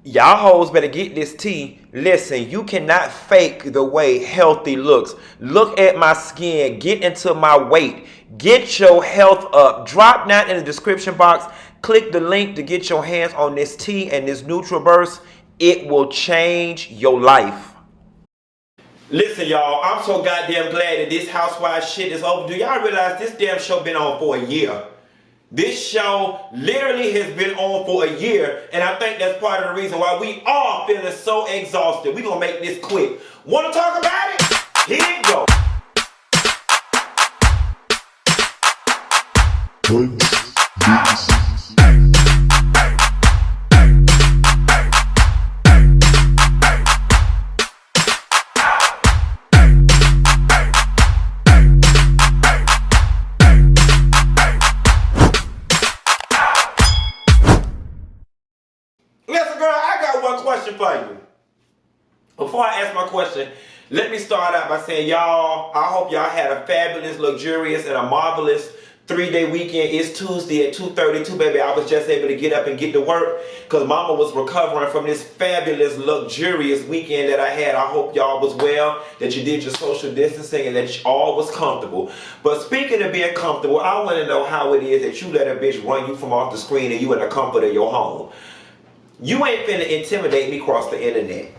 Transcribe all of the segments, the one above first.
Y'all hoes better get this tea. Listen, you cannot fake the way healthy looks. Look at my skin. Get into my weight. Get your health up. Drop down in the description box. Click the link to get your hands on this tea and this NutriBurst. It will change your life. Listen, y'all, I'm so goddamn glad that this Housewives shit is over. Do y'all realize this damn show been on for a year? This show literally has been on for a year, and I think that's part of the reason why we all feeling so exhausted. We're going to make this quick. Want to talk about it? Here you go. Listen, girl, I got one question for you. Before I ask my question, let me start out by saying, y'all, I hope y'all had a fabulous, luxurious, and a marvelous 3-day weekend. It's Tuesday at 2:32, baby. I was just able to get up and get to work because mama was recovering from this fabulous, luxurious weekend that I had. I hope y'all was well, that you did your social distancing, and that you all was comfortable. But speaking of being comfortable, I want to know how it is that you let a bitch run you from off the screen and you in the comfort of your home. You ain't finna intimidate me across the internet.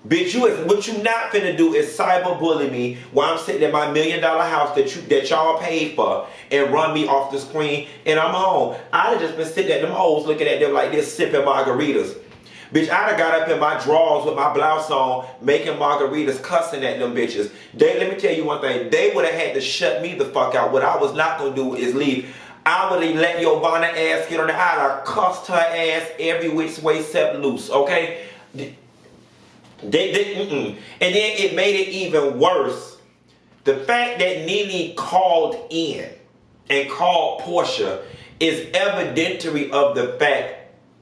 Bitch, what you not finna do is cyberbully me while I'm sitting in my $1 million house that y'all paid for and run me off the screen and I'm home. I'd have just been sitting at them hoes looking at them like this, sipping margaritas. Bitch, I'd have got up in my drawers with my blouse on, making margaritas, cussing at them bitches. Let me tell you one thing. They would have had to shut me the fuck out. What I was not gonna do is leave. I would have let Yovanna ass get on the I'd have cussed her ass every which way except loose, okay? And then it made it even worse. The fact that Nene called in and called Portia is evidentiary of the fact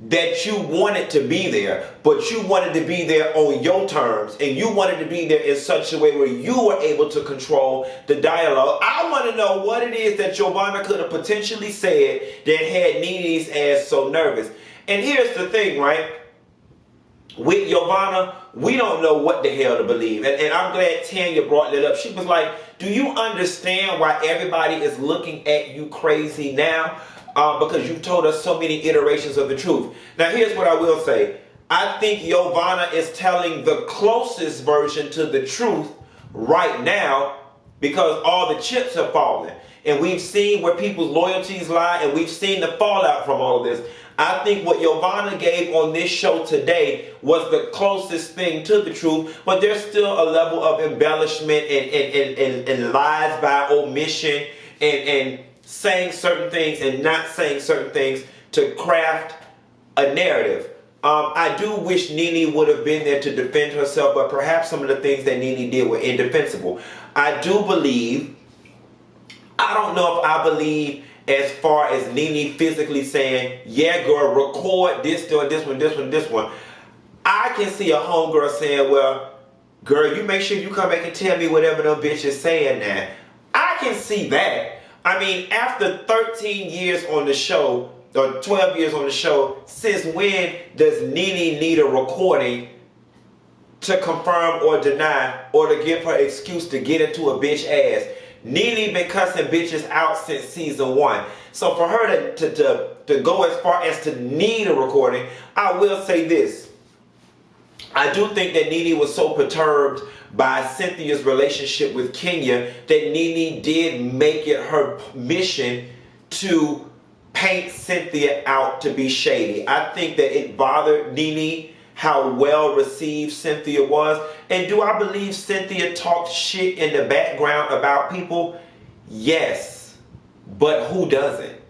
that you wanted to be there, but you wanted to be there on your terms, and you wanted to be there in such a way where you were able to control the dialogue. I want to know what it is that Yovanna could have potentially said that had Nene's ass so nervous. And here's the thing, right? With Yovanna, we don't know what the hell to believe. And I'm glad Tanya brought that up. She was like, do you understand why everybody is looking at you crazy now? Because you've told us so many iterations of the truth. Now, here's what I will say. I think Yovanna is telling the closest version to the truth right now because all the chips are falling. And we've seen where people's loyalties lie, and we've seen the fallout from all of this. I think what Yovanna gave on this show today was the closest thing to the truth, but there's still a level of embellishment and lies by omission and saying certain things and not saying certain things to craft a narrative. I do wish Nene would have been there to defend herself, but perhaps some of the things that Nene did were indefensible. I do believe, I don't know if I believe as far as Nene physically saying, yeah, girl, record this one, this one, this one, this one. I can see a homegirl saying, well, girl, you make sure you come back and tell me whatever them bitches saying now. I can see that. I mean, after 13 years on the show, or 12 years on the show, since when does Nene need a recording to confirm or deny or to give her excuse to get into a bitch ass? Nene been cussing bitches out since season 1. So for her to go as far as to need a recording, I will say this. I do think that Nene was so perturbed by Cynthia's relationship with Kenya that Nene did make it her mission to paint Cynthia out to be shady. I think that it bothered Nene how well received Cynthia was. And do I believe Cynthia talked shit in the background about people? Yes. But who doesn't?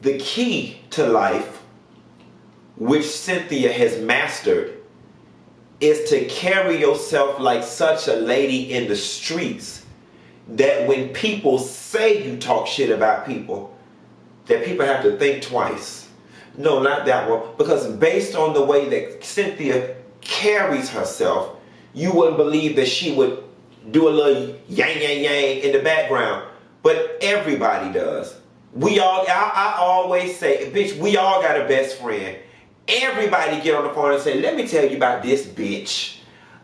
The key to life, which Cynthia has mastered, is to carry yourself like such a lady in the streets that when people say you talk shit about people, that people have to think twice. No, not that one. Because based on the way that Cynthia carries herself, you wouldn't believe that she would do a little yang, yang, yang in the background. But everybody does. I always say, bitch, we all got a best friend. Everybody get on the phone and say, let me tell you about this bitch.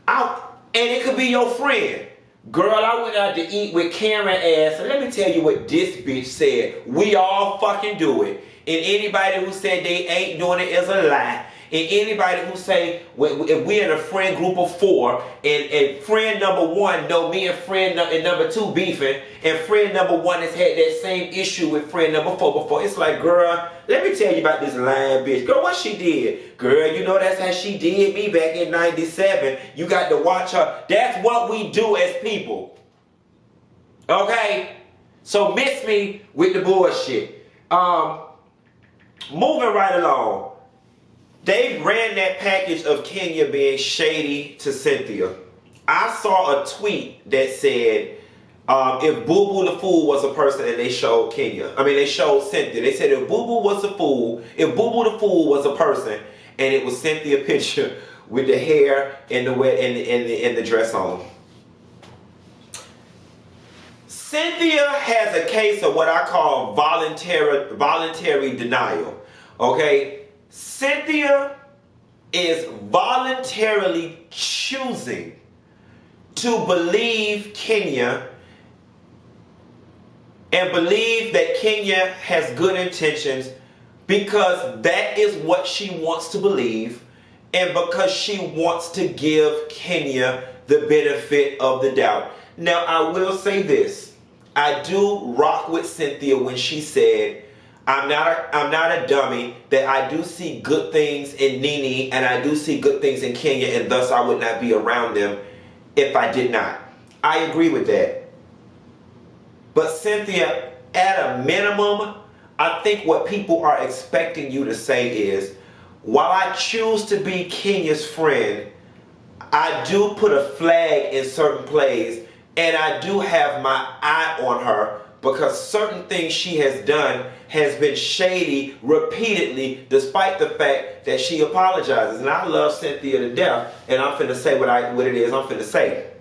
And it could be your friend. Girl, I went out to eat with Karen ass, and let me tell you what this bitch said. We all fucking do it. And anybody who said they ain't doing it is a lie. And anybody who say, if we're in a friend group of 4, and friend number 1 know me and friend number 2 beefing, and friend number 1 has had that same issue with friend number 4 before, it's like, girl, let me tell you about this lying bitch. Girl, what she did? Girl, you know that's how she did me back in 97. You got to watch her. That's what we do as people. Okay? So miss me with the bullshit. Moving right along. They ran that package of Kenya being shady to Cynthia. I saw a tweet that said, if Boo Boo the Fool was a person, and they showed they showed Cynthia. They said if Boo Boo was a fool, if Boo Boo the Fool was a person, and it was Cynthia picture with the hair and the dress on. Cynthia has a case of what I call voluntary denial. Okay? Cynthia is voluntarily choosing to believe Kenya and believe that Kenya has good intentions because that is what she wants to believe, and because she wants to give Kenya the benefit of the doubt. Now, I will say this. I do rock with Cynthia when she said, I'm not a dummy, that I do see good things in Nene and I do see good things in Kenya, and thus I would not be around them if I did not. I agree with that. But Cynthia, at a minimum, I think what people are expecting you to say is, while I choose to be Kenya's friend, I do put a flag in certain plays, and I do have my eye on her because certain things she has done has been shady repeatedly, despite the fact that she apologizes. And I love Cynthia to death, and I'm finna say what it is I'm finna say.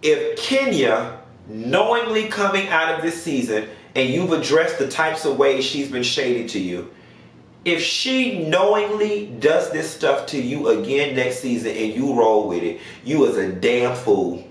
If Kenya, knowingly coming out of this season, and you've addressed the types of ways she's been shady to you, if she knowingly does this stuff to you again next season and you roll with it, you is a damn fool.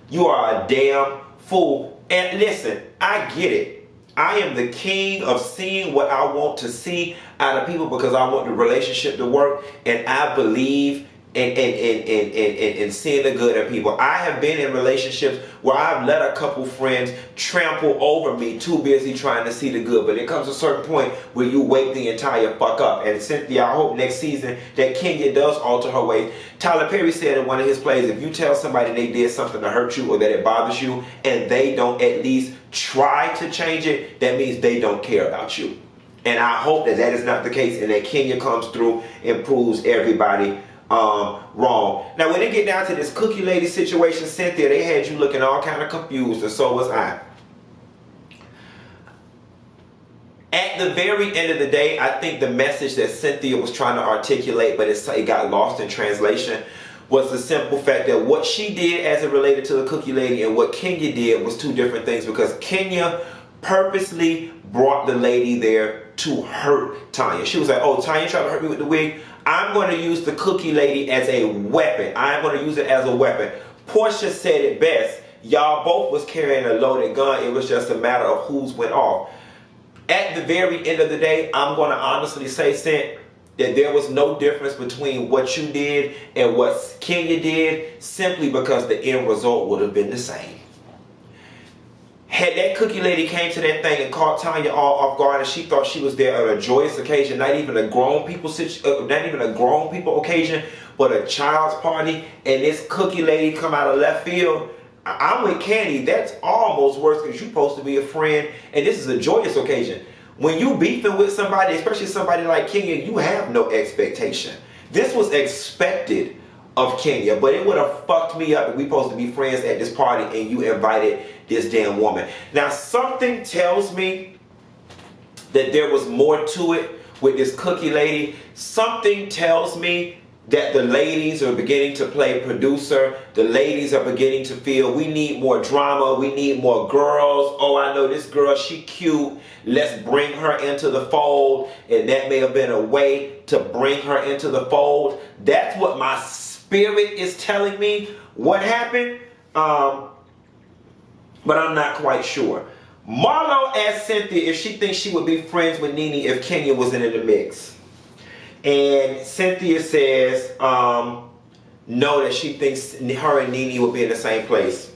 You are a damn fool. And listen, I get it. I am the king of seeing what I want to see out of people because I want the relationship to work, and I believe in seeing the good in people. I have been in relationships where I've let a couple friends trample over me, too busy trying to see the good. But it comes to a certain point where you wake the entire fuck up. And Cynthia, I hope next season that Kenya does alter her ways. Tyler Perry said in one of his plays, if you tell somebody they did something to hurt you or that it bothers you and they don't at least try to change it, that means they don't care about you. And I hope that that is not the case and that Kenya comes through and proves everybody wrong. Now, when they get down to this cookie lady situation, Cynthia, they had you looking all kind of confused, and so was I. At the very end of the day, I think the message that Cynthia was trying to articulate, but it got lost in translation, was the simple fact that what she did as it related to the cookie lady and what Kenya did was two different things, because Kenya purposely brought the lady there to hurt Tanya. She was like, oh, Tanya tried to hurt me with the wig. I'm going to use the cookie lady as a weapon. I'm going to use it as a weapon. Portia said it best. Y'all both was carrying a loaded gun. It was just a matter of whose went off. At the very end of the day, I'm going to honestly say, Cent, that there was no difference between what you did and what Kenya did, simply because the end result would have been the same. Had that cookie lady came to that thing and caught Tanya all off guard, and she thought she was there on a joyous occasion, not even a grown people occasion, but a child's party, and this cookie lady come out of left field, I'm with Candy. That's almost worse, because you're supposed to be a friend, and this is a joyous occasion. When you beefing with somebody, especially somebody like Kenya, you have no expectation. This was expected of Kenya, but it would have fucked me up if we supposed to be friends at this party and you invited this damn woman. Now, something tells me that there was more to it with this cookie lady. Something tells me that the ladies are beginning to play producer. The ladies are beginning to feel we need more drama. We need more girls. Oh, I know this girl, she cute. Let's bring her into the fold. And that may have been a way to bring her into the fold. That's what my spirit is telling me what happened. But I'm not quite sure. Marlo asked Cynthia if she thinks she would be friends with Nene if Kenya wasn't in the mix. And Cynthia says no, that she thinks her and Nene will be in the same place.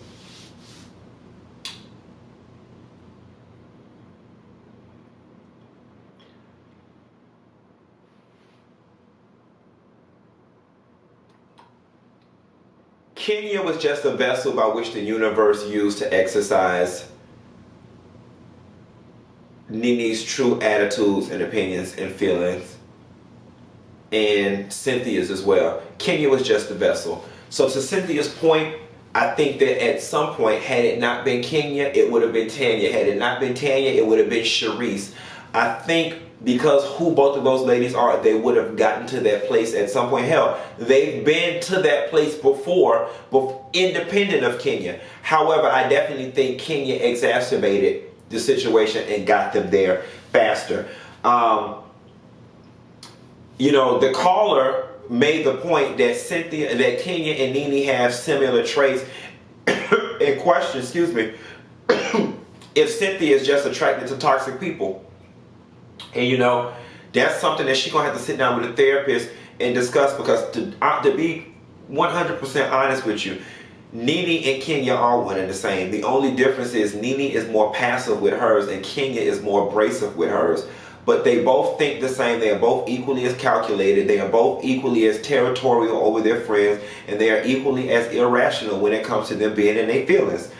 Kenya was just a vessel by which the universe used to exercise Nene's true attitudes and opinions and feelings, and Cynthia's as well. Kenya was just a vessel. So to Cynthia's point, I think that at some point, had it not been Kenya, it would have been Tanya. Had it not been Tanya, it would have been Sharice. I think because who both of those ladies are, they would have gotten to that place at some point. Hell, they've been to that place before independent of Kenya. However, I definitely think Kenya exacerbated the situation and got them there faster. You know, the caller made the point that Kenya and Nene have similar traits and question, excuse me, if Cynthia is just attracted to toxic people. And you know, that's something that she's gonna have to sit down with a therapist and discuss, because to be 100% honest with you, Nene and Kenya are one and the same. The only difference is Nene is more passive with hers and Kenya is more abrasive with hers. But they both think the same. They are both equally as calculated. They are both equally as territorial over their friends. And they are equally as irrational when it comes to them being in their feelings.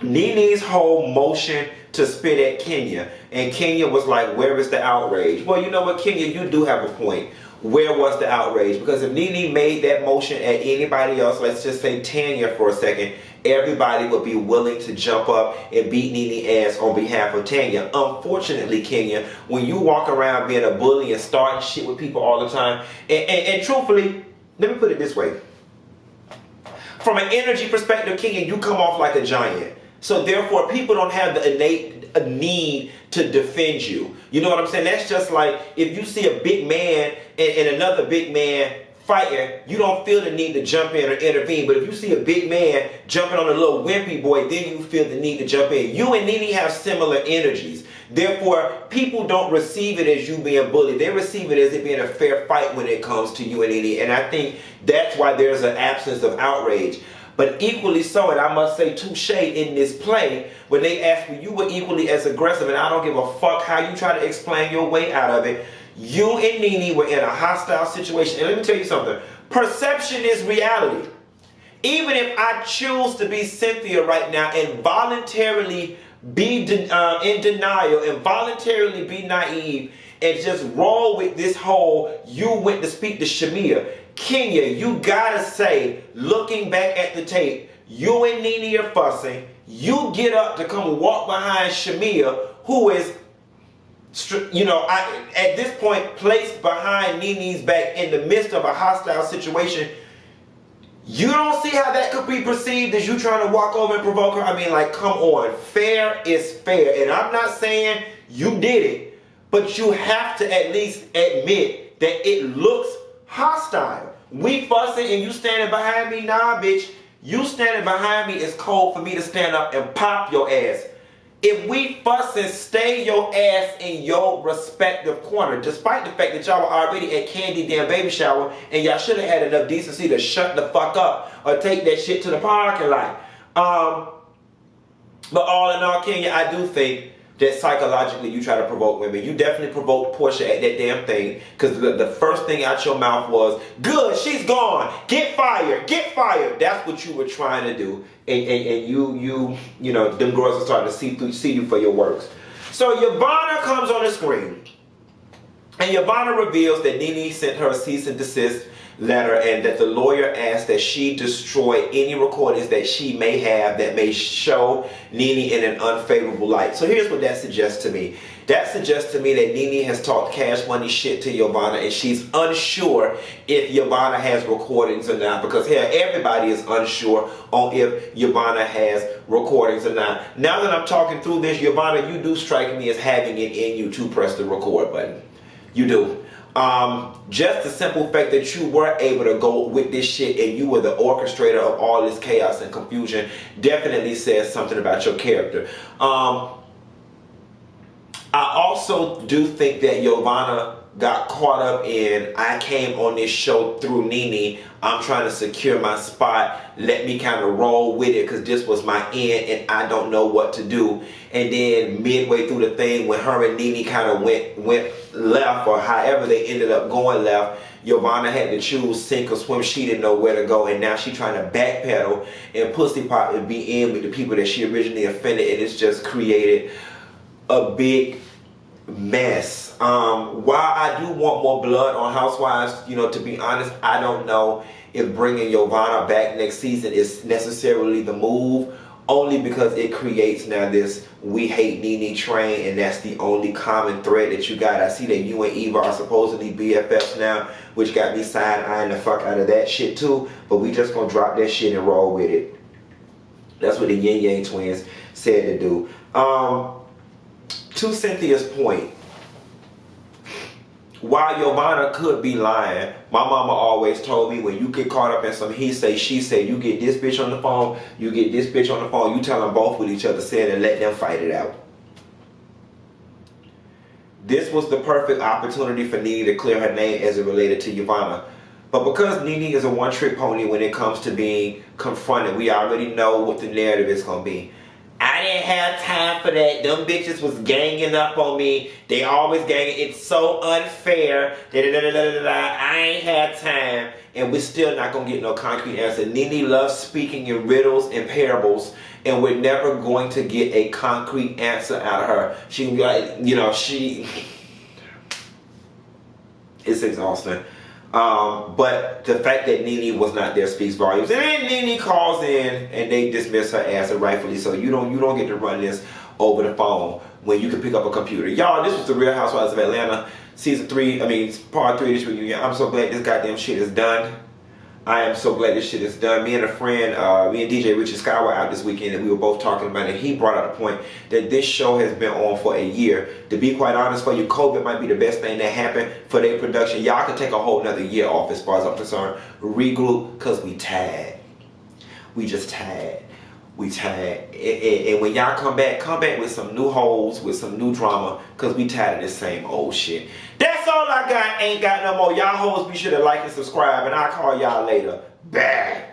Nene's whole motion to spit at Kenya. And Kenya was like, where is the outrage? Well, you know what, Kenya, you do have a point. Where was the outrage? Because if Nene made that motion at anybody else, let's just say Tanya for a second, everybody would be willing to jump up and beat Nene ass on behalf of Tanya. Unfortunately, Kenya, when you walk around being a bully and starting shit with people all the time, and truthfully, let me put it this way. From an energy perspective, Kenya, you come off like a giant. So therefore, people don't have the innate need to defend you. You know what I'm saying? That's just like if you see a big man and another big man fighting, you don't feel the need to jump in or intervene. But if you see a big man jumping on a little wimpy boy, then you feel the need to jump in. You and Nene have similar energies. Therefore, people don't receive it as you being bullied. They receive it as it being a fair fight when it comes to you and Nene. And I think that's why there's an absence of outrage. But equally so, and I must say touche in this play, when they asked me, you were equally as aggressive, and I don't give a fuck how you try to explain your way out of it. You and Nene were in a hostile situation. And let me tell you something. Perception is reality. Even if I choose to be Cynthia right now and voluntarily be in denial and voluntarily be naive and just roll with this whole you went to speak to Shamia, Kenya, you gotta say, looking back at the tape, you and Nene are fussing. You get up to come walk behind Shamia, who is, you know, at this point placed behind Nene's back in the midst of a hostile situation. You don't see how that could be perceived as you trying to walk over and provoke her? I mean, like, come on. Fair is fair. And I'm not saying you did it, but you have to at least admit that it looks hostile. We fussing and you standing behind me? Nah, bitch. You standing behind me is cold for me to stand up and pop your ass. If we fussing, stay your ass in your respective corner, despite the fact that y'all were already at Candy damn baby shower and y'all should have had enough decency to shut the fuck up or take that shit to the parking lot. But all in all, Kenya, I do think that psychologically you try to provoke women. You definitely provoked Portia at that damn thing, because the first thing out your mouth was, good, she's gone, get fired, get fired. That's what you were trying to do. And you know, them girls are starting to see you for your works. So Yovanna comes on the screen, and Yovanna reveals that Nene sent her a cease and desist letter, and that the lawyer asked that she destroy any recordings that she may have that may show Nene in an unfavorable light. So here's what that suggests to me. That suggests to me that Nene has talked cash money shit to Yovanna, and she's unsure if Yovanna has recordings or not, because hell, everybody is unsure on if Yovanna has recordings or not. Now that I'm talking through this, Yovanna, you do strike me as having it in you to press the record button. You do. Just the simple fact that you were able to go with this shit and you were the orchestrator of all this chaos and confusion definitely says something about your character. I also do think that Yovanna got caught up in, I came on this show through Nene, I'm trying to secure my spot, let me kind of roll with it because this was my end and I don't know what to do. And then midway through the thing, when her and Nene kind of went left, or however they ended up going left, Yovanna had to choose sink or swim. She didn't know where to go, and now she's trying to backpedal and pussy pop and be in with the people that she originally offended, and it's just created a big mess. While I do want more blood on Housewives, you know, to be honest, I don't know if bringing Yovanna back next season is necessarily the move, only because it creates now this we hate Nene train, and that's the only common thread that you got. I see that you and Eva are supposedly BFFs now, which got me side-eyeing the fuck out of that shit too, but we just gonna drop that shit and roll with it. That's what the Yin Yang twins said to do. To Cynthia's point, while Yovanna could be lying, my mama always told me when you get caught up in some he say, she say, you get this bitch on the phone, you get this bitch on the phone, you tell them both what each other said and let them fight it out. This was the perfect opportunity for Nene to clear her name as it related to Yovanna. But because Nene is a one-trick pony when it comes to being confronted, we already know what the narrative is going to be. I didn't have time for that. Them bitches was ganging up on me. They always ganging. It's so unfair. I ain't had time. And we're still not going to get no concrete answer. Nene loves speaking in riddles and parables, and we're never going to get a concrete answer out of her. She can be like, you know, it's exhausting. But the fact that Nene was not there speaks volumes. And then Nene calls in and they dismiss her ass, and rightfully so. You don't get to run this over the phone when you can pick up a computer. Y'all, this was the Real Housewives of Atlanta season 3. I mean, part 3 of this reunion. I'm so glad this goddamn shit is done. I am so glad this shit is done. Me and a friend, me and DJ Richard Sky were out this weekend, and we were both talking about it. He brought out a point that this show has been on for a year. To be quite honest for you, COVID might be the best thing that happened for their production. Y'all can take a whole nother year off as far as I'm concerned. Regroup, because we tired. We just tired. We tired. And when y'all come back with some new holes, with some new drama, because we tired of this same old shit. That's all I got. Ain't got no more. Y'all hoes be sure to like and subscribe, and I'll call y'all later. Bye.